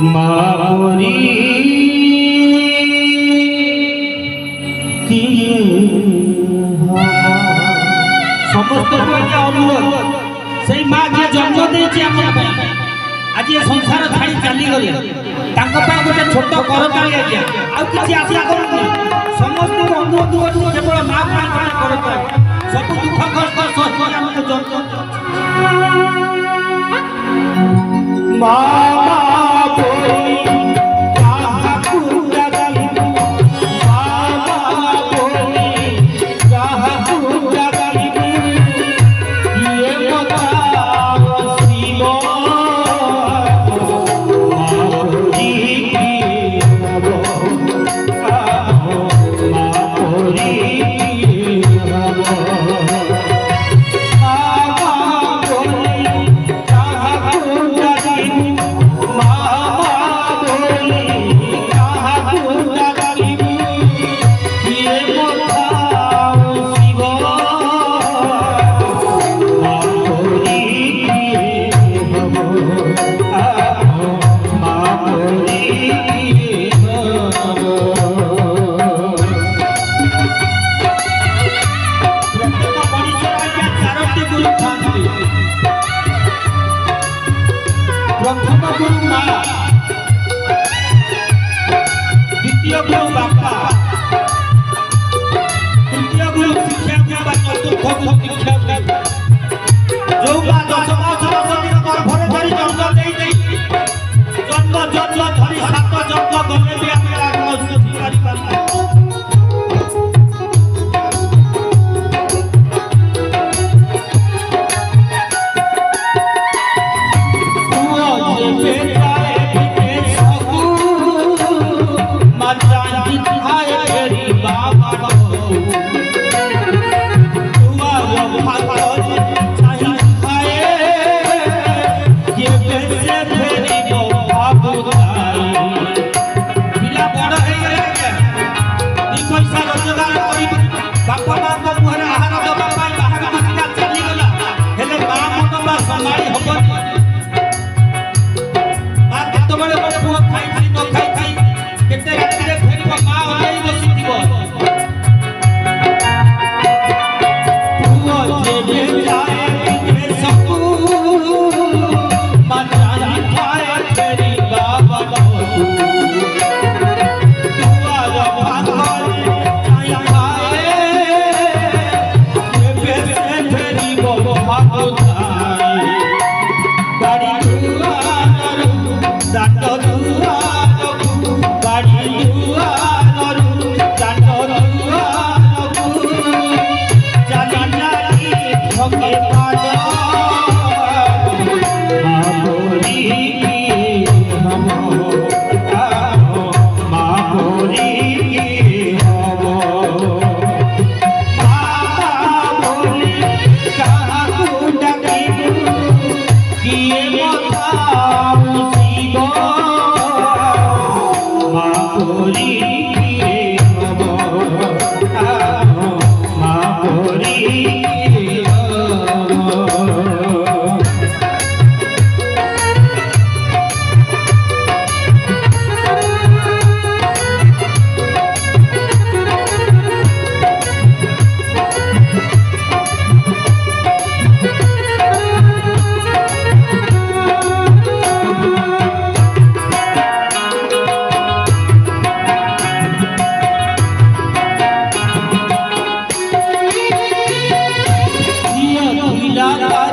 मारी समस्त अनुरोध से माँ जी जन्म देती आज ये संसार छाड़ी चली गले गोटे छोट करताली आज्ञा आसी आशा करूँ समस्त अनुरोध केवल माँ करताली सब दुख कष्ट जन्म प्रथम गुरु माँ द्वितीय गुरु बापा तृतीय गुरु शिक्षा गुरु चतुर्थ गुरु शिक्षा जो 10 मास गर्भरे धरी जन्म नहीं जन्म जन्म धरी 7 जन्म गले भी आम किए